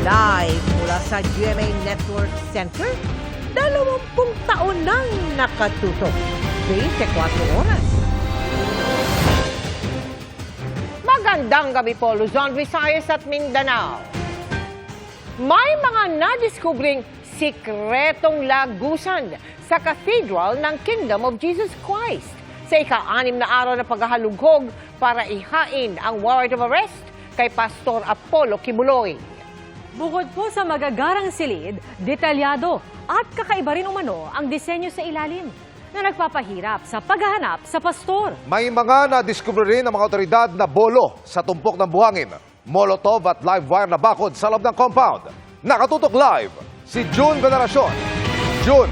Live mula sa GMA Network Center, 20 taon nang nakatutok. 24 oras. Magandang gabi po, Luzon, Visayas at Mindanao. May mga nadiskubring sikretong lagusan sa Cathedral ng Kingdom of Jesus Christ sa ika-6 na araw na paghahalughog para ihain ang warrant of arrest kay Pastor Apollo Kibuloy. Bukod po sa magagarang silid, detalyado at kakaiba rin umano ang disenyo sa ilalim na nagpapahirap sa paghahanap sa pastor. May mga nadiskubre rin ng mga otoridad na bolo sa tumpok ng buhangin, molotov at live wire na bakod sa loob ng compound. Nakatutok live si June Veneracion. June.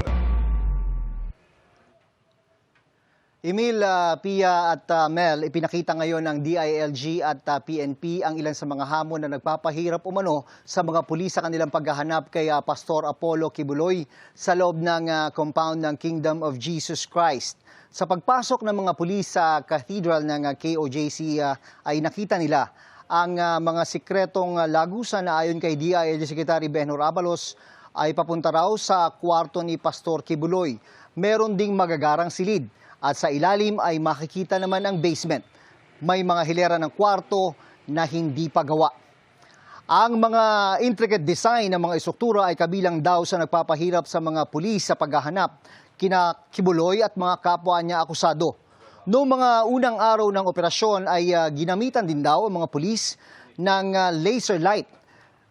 Emil, Pia at Mel, ipinakita ngayon ng DILG at PNP ang ilan sa mga hamon na nagpapahirap umano sa mga pulis sa kanilang paghahanap kay Pastor Apollo Kibuloy sa loob ng compound ng Kingdom of Jesus Christ. Sa pagpasok ng mga pulis sa cathedral ng KOJC ay nakita nila ang mga sikretong lagusan na ayon kay DILG Secretary Benhur Abalos ay papunta raw sa kwarto ni Pastor Kibuloy. Meron ding magagarang silid. At sa ilalim ay makikita naman ang basement. May mga hilera ng kwarto na hindi pa gawa. Ang mga intricate design ng mga istruktura ay kabilang daw sa nagpapahirap sa mga pulis sa paghahanap kina Kibuloy at mga kapwa niya akusado. Noong mga unang araw ng operasyon ay ginamitan din daw ang mga pulis ng laser light.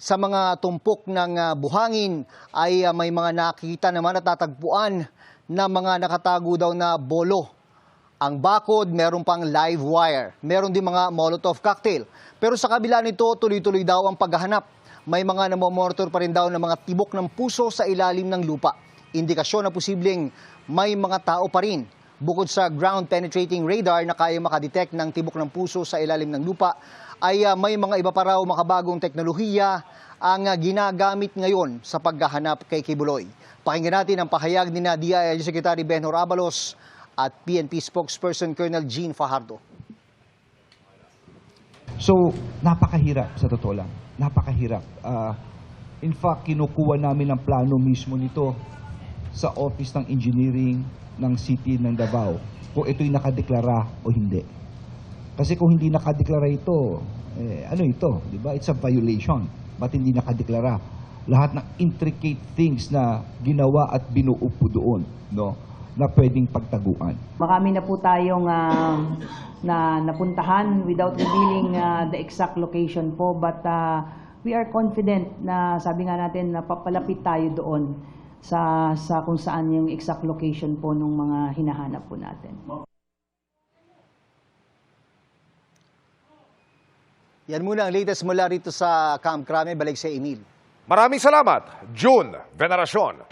Sa mga tumpok ng buhangin ay may mga nakikita naman at tatagpuan na mga nakatago daw na bolo. Ang bakod, meron pang live wire. Meron din mga Molotov cocktail. Pero sa kabila nito, tuloy-tuloy daw ang paghahanap. May mga namomonitor pa rin daw ng mga tibok ng puso sa ilalim ng lupa. Indikasyon na posibleng may mga tao pa rin. Bukod sa ground-penetrating radar na kaya makadetect ng tibok ng puso sa ilalim ng lupa, ay may mga iba pa raw makabagong teknolohiya ang ginagamit ngayon sa paghahanap kay Kibuloy. Pakinggan natin ang pahayag ni DILG Secretary Benhur Abalos at PNP spokesperson Colonel Jean Fajardo. So, napakahirap sa totoo lang. Napakahirap. In fact, kinukuha namin ang plano mismo nito sa Office ng Engineering ng City ng Davao kung ito'y nakadeklara o hindi. Kasi kung hindi nakadeklara ito, ano ito? Diba? It's a violation. Ba't hindi nakadeklara? Lahat ng intricate things na ginawa at binuupo doon, no, na pwedeng pagtaguan. Marami na po tayong na napuntahan without revealing the exact location po, but we are confident na sabi nga natin na papalapit tayo doon sa kung saan yung exact location po ng mga hinahanap po natin. Yan muna ang latest mula rito sa Camp Crame. Balik sa Emil. Maraming salamat, June Veneracion.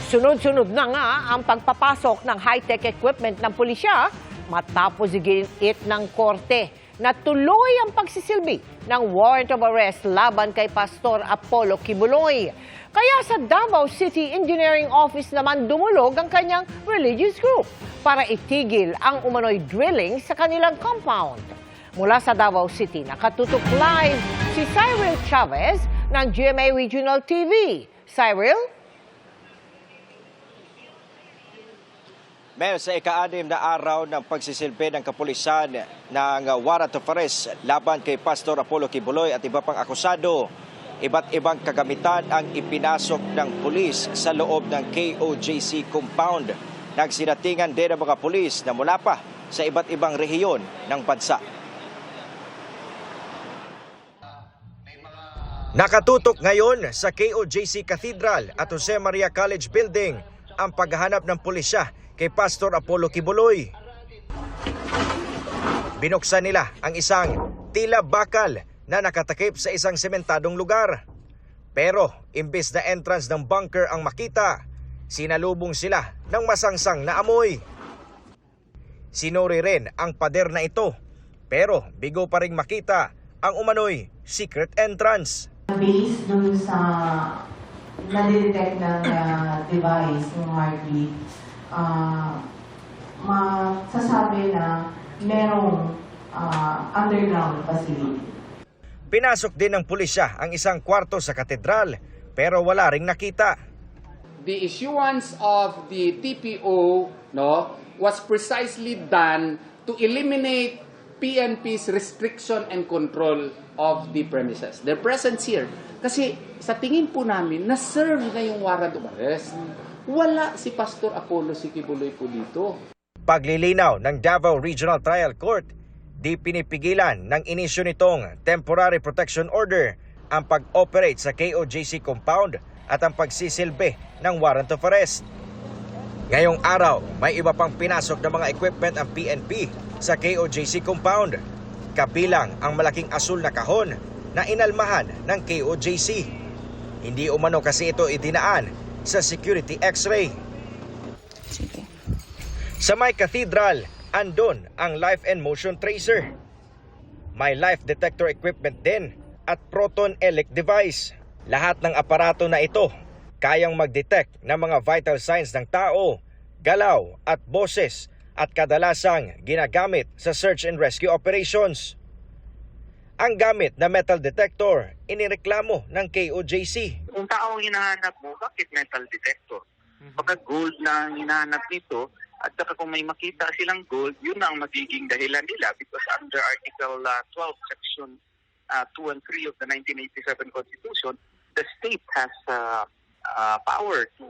Sunod-sunod na nga ang pagpapasok ng high-tech equipment ng pulisya matapos iginit ng korte na tuloy ang pagsisilbi ng warrant of arrest laban kay Pastor Apollo Kibuloy. Kaya sa Davao City Engineering Office naman dumulog ang kanyang religious group para itigil ang umano'y drilling sa kanilang compound. Mula sa Davao City, nakatutok live si Cyril Chavez ng GMA Regional TV. Cyril? Mel, sa ika-6 na araw ng pagsisilbi ng kapulisan ng warrant of arrest laban kay Pastor Apollo Kibuloy at iba pang akusado, iba't ibang kagamitan ang ipinasok ng pulis sa loob ng KOJC compound. Nagsinatingan din ang mga pulis na mula pa sa iba't ibang rehiyon ng bansa. Nakatutok ngayon sa KOJC Cathedral at Jose Maria College Building ang paghahanap ng pulisya kay Pastor Apollo Kibuloy. Binuksan nila ang isang tila bakal na nakatakip sa isang sementadong lugar. Pero imbes na entrance ng bunker ang makita, sinalubong sila ng masangsang na amoy. Sinuri rin ang pader na ito, pero bigo pa ring makita ang umano'y secret entrance. Based dun sa nadidetect ng device, ng heartbeat, masasabi na merong underground facility. Pinasok din ng pulisya ang isang kwarto sa katedral pero wala ring nakita. The issuance of the TPO was precisely done to eliminate PNP's restriction and control of the premises. Their presence here. Kasi sa tingin po namin, na-serve na yung warrant of arrest. Wala si Pastor Apollo Sikibuloy po dito. Paglilinaw ng Davao Regional Trial Court, di pinipigilan ng inisyu nitong Temporary Protection Order ang pag-operate sa KOJC compound at ang pagsisilbi ng warrant of arrest. Ngayong araw, may iba pang pinasok na mga equipment ang PNP sa KOJC compound, kabilang ang malaking asul na kahon na inalmahan ng KOJC. Hindi umano kasi ito idinaan sa security x-ray. Sa may cathedral, andon ang life and motion tracer. May life detector equipment din at proton elect device. Lahat ng aparato na ito kayang mag-detect ng mga vital signs ng tao, galaw at boses at kadalasang ginagamit sa search and rescue operations. Ang gamit na metal detector, inireklamo ng KOJC. Kung tao ang hinahanap mo, bakit metal detector? Pagka gold na ang hinahanap nito, at saka kung may makita silang gold, yun ang magiging dahilan nila because under Article 12, Section 2 and 3 of the 1987 Constitution, the state has power to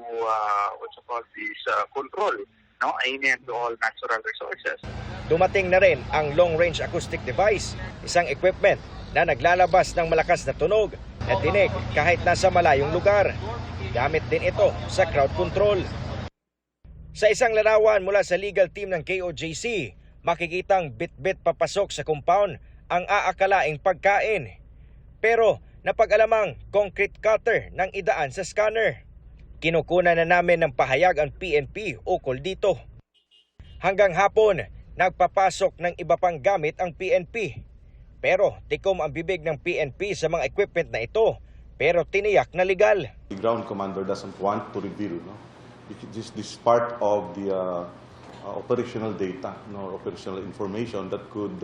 control amen to all natural resources. Dumating na rin ang long-range acoustic device, isang equipment na naglalabas ng malakas na tunog at dinig kahit nasa malayong lugar. Gamit din ito sa crowd control. Sa isang larawan mula sa legal team ng KOJC, makikitang bit-bit papasok sa compound ang aakalaing pagkain. Pero napag-alamang concrete cutter ng idaan sa scanner. Kinukunan na namin ng pahayag ang PNP ukol dito. Hanggang hapon, nagpapasok ng iba pang gamit ang PNP. Pero tikom ang bibig ng PNP sa mga equipment na ito, pero tiniyak na legal. The ground commander doesn't want to reveal, this part of the operational data, operational information that could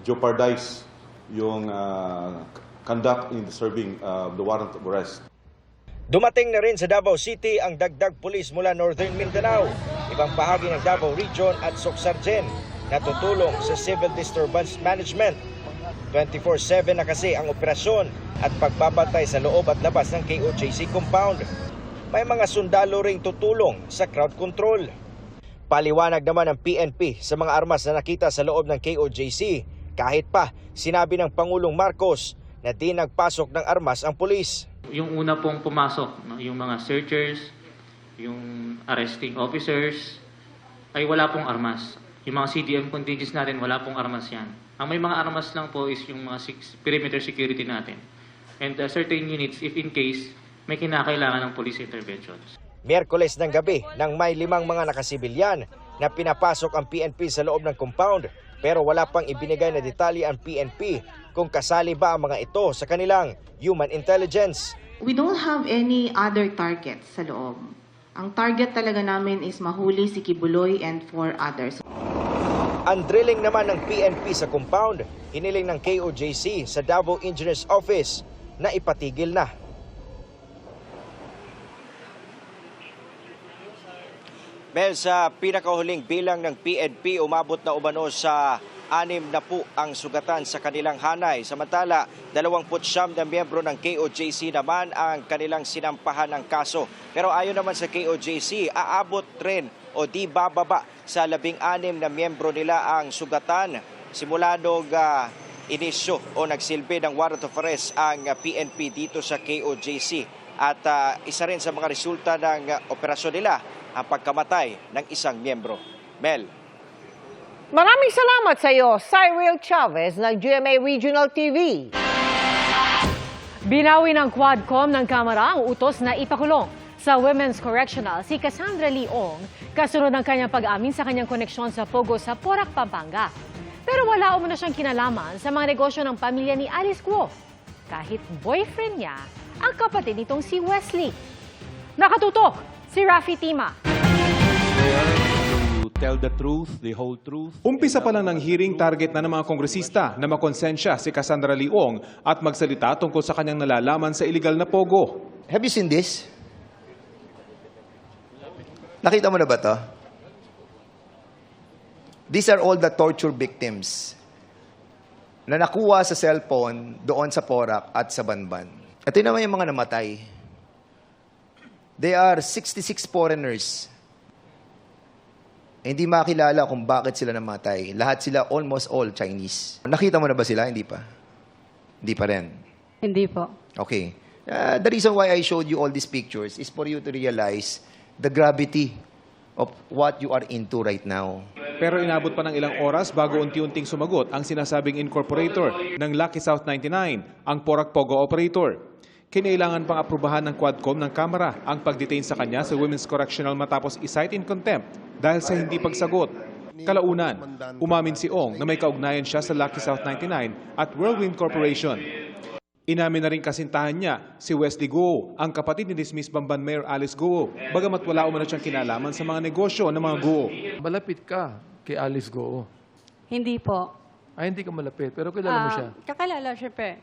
jeopardize yung conduct in the serving the warrant of arrest. Dumating na rin sa Davao City ang dagdag pulis mula Northern Mindanao, ibang bahagi ng Davao Region at Socsargen na tutulong sa civil disturbance management. 24/7 na kasi ang operasyon at pagbabantay sa loob at labas ng KOJC compound. May mga sundalo ring tutulong sa crowd control. Paliwanag naman ng PNP sa mga armas na nakita sa loob ng KOJC, kahit pa sinabi ng Pangulong Marcos na di nagpasok ng armas ang pulis. Yung una pong pumasok, yung mga searchers, yung arresting officers, ay wala pong armas. Yung mga CDM contingents natin, wala pong armas yan. Ang may mga armas lang po is yung mga perimeter security natin. And certain units, if in case, may kinakailangan ng police interventions. Miyerkules ng gabi nang may 5 mga nakasibilyan na pinapasok ang PNP sa loob ng compound, pero wala pang ibinigay na detalye ang PNP kung kasali ba ang mga ito sa kanilang human intelligence. We don't have any other targets sa loob. Ang target talaga namin is mahuli si Kibuloy and 4 others. Ang drilling naman ng PNP sa compound, hiniling ng KOJC sa Davao Engineers Office na ipatigil na. Mel, sa pinakahuling bilang ng PNP, umabot na umano sa 6 na po ang sugatan sa kanilang hanay. Samantala, 29 na miyembro ng KOJC naman ang kanilang sinampahan ng kaso. Pero ayon naman sa KOJC, aabot rin o di bababa sa 16 na miyembro nila ang sugatan. Simula nung inisyo o nagsilbi ng warrant of arrest ang PNP dito sa KOJC. At isa rin sa mga resulta ng operasyon nila ang pagkamatay ng isang miyembro. Mel. Maraming salamat sa iyo, Cyril Chavez ng GMA Regional TV. Binawi ng Quadcom ng Kamara ang utos na ipakulong sa Women's Correctional si Cassandra Leong kasunod ng kanyang pag-amin sa kanyang koneksyon sa Pogo sa Porac, Pampanga. Pero wala umano siyang kinalaman sa mga negosyo ng pamilya ni Alice Guo, kahit boyfriend niya ang kapatid nitong si Wesley. Nakatutok si Rafi Tima. tell the truth, the whole truth. Umpisa pa lang ng hearing, target na ng mga kongresista na makonsensya si Cassandra Leong at magsalita tungkol sa kanyang nalalaman sa illegal na pogo. Have you seen this? Nakita mo na ba to? These are all the torture victims na nakuha sa cellphone doon sa Porac at sa Banban. Ito naman yung mga namatay. They are 66 foreigners. Hindi makilala kung bakit sila namatay. Lahat sila, almost all Chinese. Nakita mo na ba sila? Hindi pa? Hindi pa rin? Hindi po. Okay. The reason why I showed you all these pictures is for you to realize the gravity of what you are into right now. Pero inabot pa ng ilang oras bago unti-unting sumagot ang sinasabing incorporator ng Lucky South 99, ang Porac Pogo operator. Kinailangan pang aprubahan ng Quadcom ng Kamara ang pag-detain sa kanya sa Women's Correctional matapos i-cite in contempt dahil sa hindi pagsagot. Kalaunan, umamin si Ong na may kaugnayan siya sa Lucky South 99 at Whirlwind Corporation. Inamin na rin kasintahan niya si Wesley Guo, ang kapatid ni dismissed Bamban Mayor Alice Guo, bagamat wala umano siyang kinalaman sa mga negosyo ng mga Guo. Malapit ka kay Alice Guo. Hindi po. Ay, hindi ka malapit, pero kilala mo siya. Kakilala, syempre.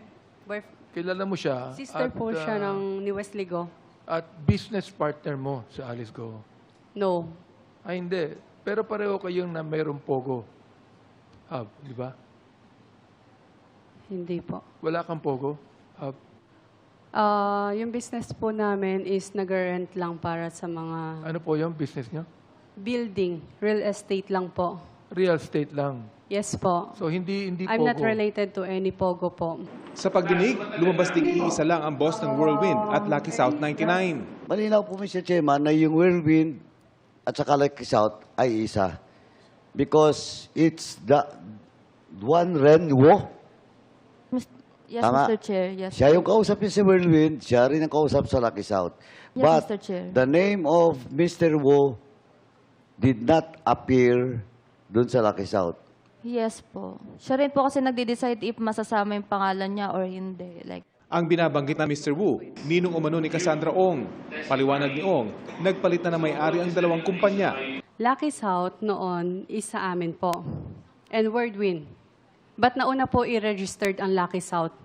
Kilala mo siya. Sister po siya ng ni Wesley Go. At business partner mo sa Alice Guo. No. Ay, hindi. Pero pareho kayong na mayroong Pogo Hub, di ba? Hindi po. Wala kang Pogo Hub. Yung business po namin is nag-rent lang para sa mga Ano po yung business nyo? building, real estate lang po. Real estate lang. Yes po. So, hindi I'm Pogo. not related to any Pogo po. Sa pagdinig, lumabas ding iisa lang ang boss ng Whirlwind at Lucky South 99. Malinaw po, Mr. Chairman, na yung Whirlwind at saka Lucky South ay isa. Because it's the one Renwo. Yes, Tama? Mr. Chair. Yes. Siya yung kausap niya si Whirlwind, siya rin ang kausap sa Lucky South. Yes, But Mr. Chair. the name of Mr. Wo did not appear dun sa Lucky South. Yes po. Siya rin po kasi nagde-decide if masasama yung pangalan niya or hindi. Like, Ang binabanggit na Mr. Wu, ninong umano ni Cassandra Ong. Paliwanag ni Ong, nagpalit na may-ari ang dalawang kumpanya. Lucky South noon is sa amin po. And Whirlwind. But nauna po i-registered ang Lucky South.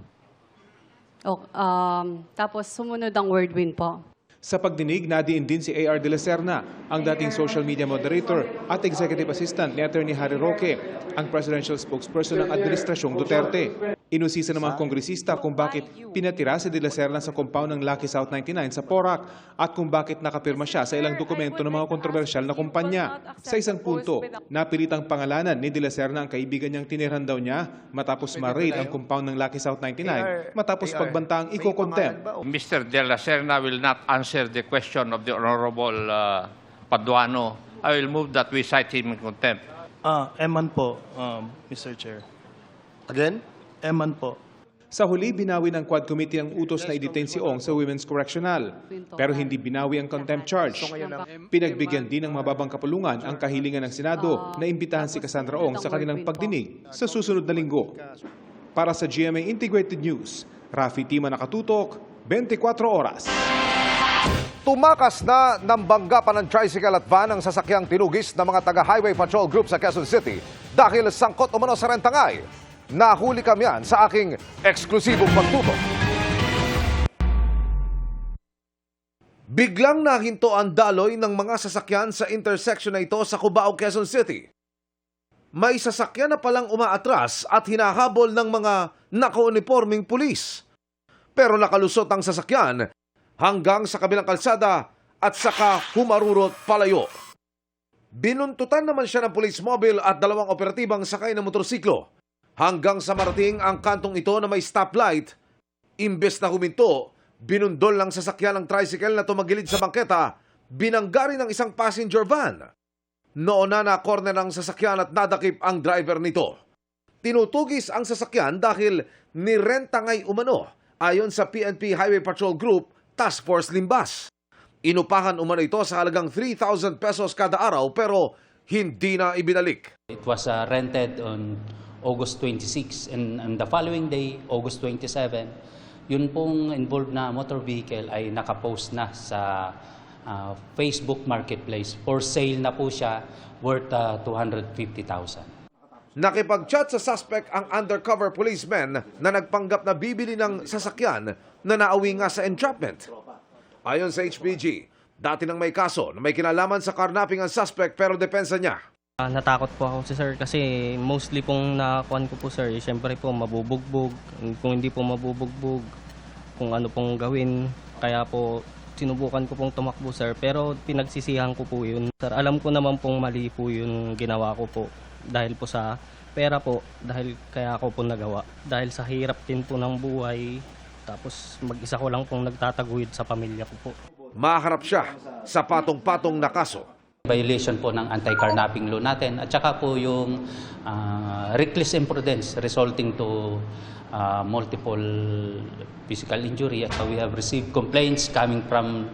Tapos sumunod ang Whirlwind po. Sa pagdinig, nadiin din si A.R. De La Serna, ang dating social media moderator at executive assistant ni Attorney Harry Roque, ang presidential spokesperson ng Administrasyong Duterte. Inusisa ng mga kongresista kung bakit pinatira si De La Serna sa compound ng Lucky South 99 sa Porac at kung bakit nakapirma siya sa ilang dokumento ng mga kontrobersyal na kumpanya. Sa isang punto, napilitang pangalanan ni De La Serna ang kaibigan niyang tinirhan daw niya matapos ma-raid ang compound ng Lucky South 99 matapos pagbanta ang iko-contempt. Mr. De La Serna will not answer the question of the Honorable Paduano. I will move that we cite him in contempt. Eman po, Mr. Chair. Again? Eman po. Sa huli, binawi ng Quad Committee ang utos na i-detain si Ong sa Women's Correctional. Pero hindi binawi ang contempt charge. Pinagbigyan din ng mababang kapulungan ang kahilingan ng Senado na imbitahan si Cassandra Ong sa kanilang pagdinig sa susunod na linggo. Para sa GMA Integrated News, Rafi Tima nakatutok, 24 oras. Tumakas na ng banggapan ng tricycle at van ang sasakyang tinugis ng mga taga-Highway Patrol Group sa Quezon City dahil sangkot umano sa rentangay. Nahuli kami yan sa aking eksklusibong pagtutok. Biglang nahinto ang daloy ng mga sasakyan sa intersection na ito sa Cubao, Quezon City. May sasakyan na palang umaatras at hinahabol ng mga naka-uniforming pulis. Pero nakalusot ang sasakyan hanggang sa kabilang kalsada at saka humarurot palayo. Binuntutan naman siya ng police mobile at dalawang operatibang sakay ng motorsiklo. Hanggang sa marating ang kantong ito na may stoplight, imbes na huminto, binundol lang sasakyan ng tricycle na tumagilid sa bangketa, binangga rin ng isang passenger van. Noon na corner ang sasakyan at nadakip ang driver nito. Tinutugis ang sasakyan dahil nirentangay umano ayon sa PNP Highway Patrol Group Task Force Limbas. Inupahan umano ito sa halagang 3,000 pesos kada araw pero hindi na ibinalik. It was rented on August 26 and the following day, August 27, yun pong involved na motor vehicle ay nakapost na sa Facebook Marketplace. For sale na po siya, worth 250,000. Nakipag-chat sa suspect ang undercover policeman na nagpanggap na bibili ng sasakyan na nauwi nga sa entrapment. Ayon sa HPG, dati nang may kaso na may kinalaman sa carnapping ang suspect pero depensa niya. Natakot po ako sir kasi mostly pong nakakuan ko po sir, siyempre po mabubugbog, kung hindi po mabubugbog, kung ano pong gawin, kaya po sinubukan ko pong tumakbo sir, pero pinagsisihan ko po yun. Sir, alam ko naman pong mali po yung ginawa ko po dahil po sa pera po, dahil kaya ako po nagawa. Dahil sa hirap din po ng buhay, tapos mag-isa ko lang pong nagtataguyod sa pamilya ko po. Maharap siya sa patong-patong na kaso. Violation po ng anti-carnapping law natin at saka po yung reckless imprudence resulting to multiple physical injury. So we have received complaints coming from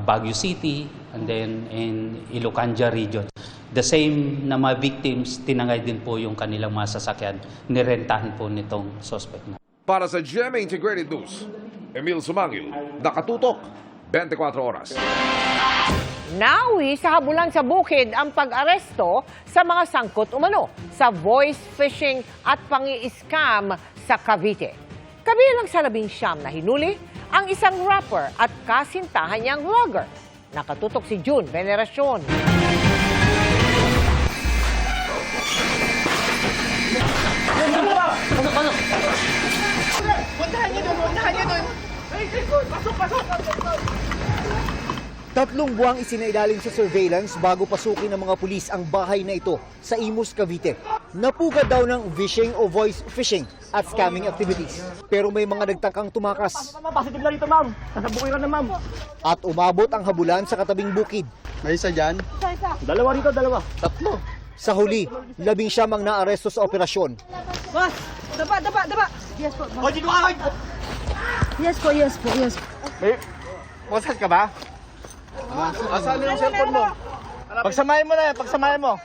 Baguio City and then in Ilocanja region. The same na mga victims, tinangay din po yung kanilang mga sasakyan, nirentahan po nitong suspect na. Para sa GMA Integrated News, Emil Sumangil, nakatutok, 24 oras. Nawi sa habulan sa bukid ang pag-aresto sa mga sangkot umano sa voice phishing at pangi-scam sa Cavite. Kabilang sa 19 na hinuli ang isang rapper at kasintahan niyang vlogger. Nakatutok si June Veneracion. Puntahan niyo doon. Pasok. 3 buwang isinailalim sa surveillance bago pasukin ng mga pulis ang bahay na ito sa Imus, Cavite. Napugad daw ng phishing o voice phishing at scamming activities. Pero may mga nagtangkang tumakas. Positive na rito, ma'am. Nasabukin ka na, ma'am. At umabot ang habulan sa katabing bukid. May isa dyan? Dalawa rito, dalawa. 3. Sa huli, 19 ang naaresto sa operasyon. Boss, daba. Yes po. O, dito ka, Yes po. May, boses ka ba? Asan yung cellphone mo? Pagsamahin mo.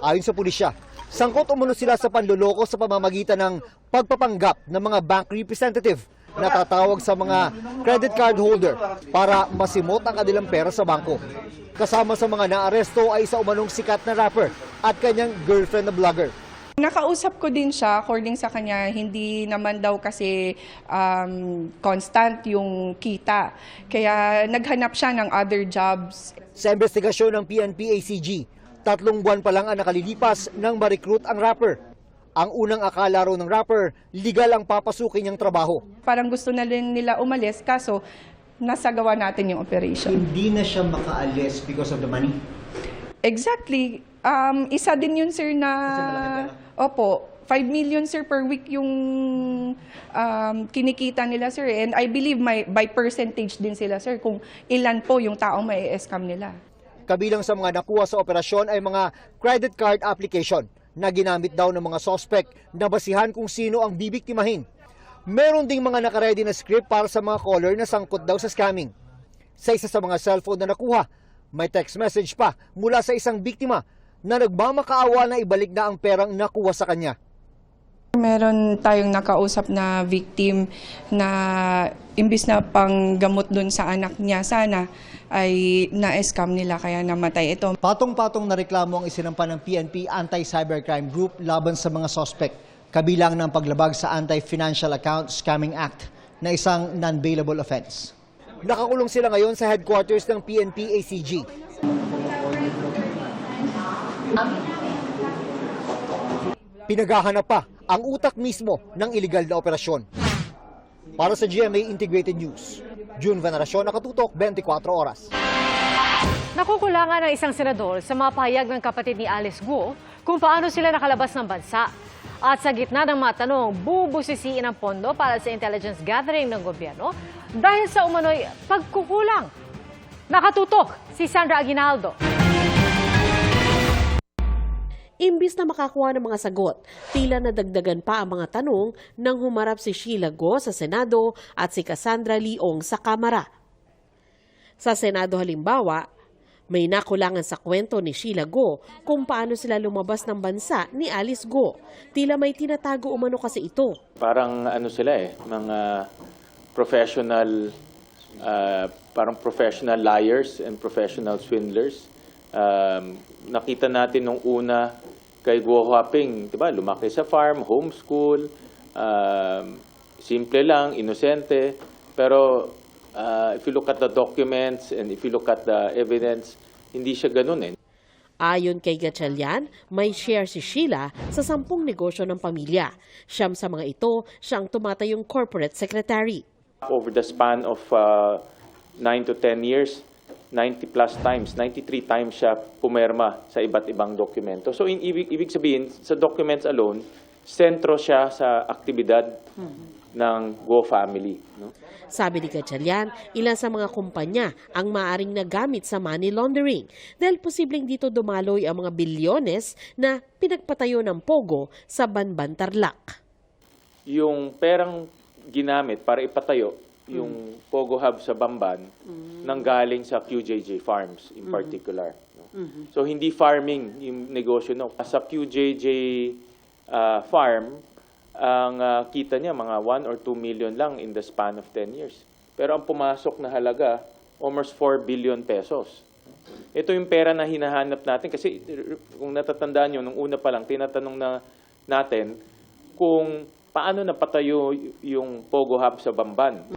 Ayon sa pulisya, sangkot umano sila sa panloloko sa pamamagitan ng pagpapanggap ng mga bank representative na tatawag sa mga credit card holder para masimot ang kanilang pera sa bangko. Kasama sa mga naaresto ay isa umanong sikat na rapper at kanyang girlfriend na vlogger. Nakausap ko din siya, according sa kanya, hindi naman daw kasi constant yung kita. Kaya naghanap siya ng other jobs. Sa investigasyon ng PNP-ACG, 3 buwan pa lang ang nakalilipas nang ma-recruit ang rapper. Ang unang akala raw ng rapper, legal ang papasukin niyang trabaho. Parang gusto na rin nila umalis, kaso nasagawa natin yung operation. Hindi na siya makaalis because of the money? Exactly. Isa din yun, sir, na... Opo, 5 million, sir, per week yung kinikita nila, sir. And I believe by percentage din sila, sir, kung ilan po yung taong may scam nila. Kabilang sa mga nakuha sa operasyon ay mga credit card application na ginamit daw ng mga suspect na basihan kung sino ang bibiktimahin. Meron ding mga nakaredy na script para sa mga caller na sangkot daw sa scamming. Sa isa sa mga cellphone na nakuha, may text message pa mula sa isang biktima na nagmamakaawa na ibalik na ang perang nakuha sa kanya. Meron tayong nakausap na victim na imbis na panggamot dun sa anak niya, sana ay na-scam nila kaya namatay ito. Patong-patong na reklamo ang isinampa ng PNP Anti-Cybercrime Group laban sa mga suspect, kabilang ng paglabag sa Anti-Financial Account Scamming Act na isang non-bailable offense. Nakakulong sila ngayon sa headquarters ng PNP-ACG. Pinaghahanap pa ang utak mismo ng iligal na operasyon. Para sa GMA Integrated News, June Veneracion, nakatutok, 24 oras. Nakukulangan ng isang senador sa mga pahayag ng kapatid ni Alice Guo kung paano sila nakalabas ng bansa. At sa gitna ng mga tanong, bubusisiin ang pondo para sa intelligence gathering ng gobyerno dahil sa umano'y pagkukulang. Nakatutok si Sandra Aguinaldo. Imbis na makakuha ng mga sagot, tila nadagdagan pa ang mga tanong nang humarap si Sheila Guo sa Senado at si Cassandra Leong sa Kamara. Sa Senado halimbawa, may nakulangan sa kwento ni Sheila Guo kung paano sila lumabas ng bansa ni Alice Guo. Tila may tinatago umano kasi ito. Parang ano sila mga professional parang professional liars and professional swindlers. Nakita natin nung una kay Guo Huaping, 'di ba? Lumaki sa farm, homeschool, simple lang, inosente. Pero if you look at the documents and if you look at the evidence, hindi siya ganun eh. Ayon kay Gatchalian, may share si Sheila sa 10 negosyo ng pamilya. Siyam sa mga ito, siyang tumatayong corporate secretary. Over the span of 9 to 10 years, 90 plus times, 93 times siya pumerma sa iba't ibang dokumento. So ibig sabihin, sa documents alone, sentro siya sa aktibidad ng Guo family. No? Sabi ni Gatchalian, ilan sa mga kumpanya ang maaring nagamit sa money laundering dahil posibleng dito dumaloy ang mga bilyones na pinagpatayo ng Pogo sa Banban, Tarlac. Yung perang ginamit para ipatayo yung Pogo Hub sa Bamban nanggaling sa QJJ Farms in particular. No? So hindi farming yung negosyo. No? Sa QJJ farm, ang kita niya mga 1 or 2 million lang in the span of 10 years. Pero ang pumasok na halaga, almost 4 billion pesos. Ito yung pera na hinahanap natin kasi kung natatandaan nyo, nung una pa lang, tinatanong na natin kung paano napatayo yung Pogo Hub sa Bamban.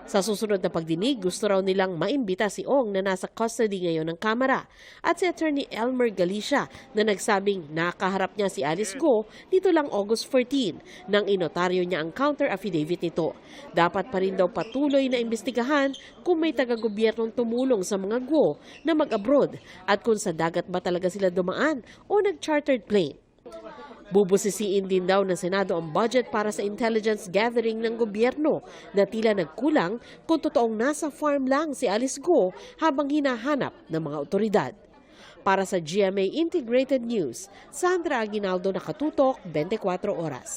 Sa susunod na pagdinig, gusto raw nilang maimbita si Ong na nasa custody ngayon ng Kamara at si Attorney Elmer Galicia na nagsabing nakaharap niya si Alice Guo dito lang August 14 nang inotaryo niya ang counter affidavit nito. Dapat pa rin daw patuloy na imbestigahan kung may taga-gobyernong tumulong sa mga Guo na mag-abroad at kung sa dagat ba talaga sila dumaan o nag-chartered plane. Bubusisiin din daw ng Senado ang budget para sa intelligence gathering ng gobyerno na tila nagkulang kung totoong nasa farm lang si Alice Guo habang hinahanap ng mga otoridad. Para sa GMA Integrated News, Sandra Aguinaldo, Nakatutok, 24 Oras.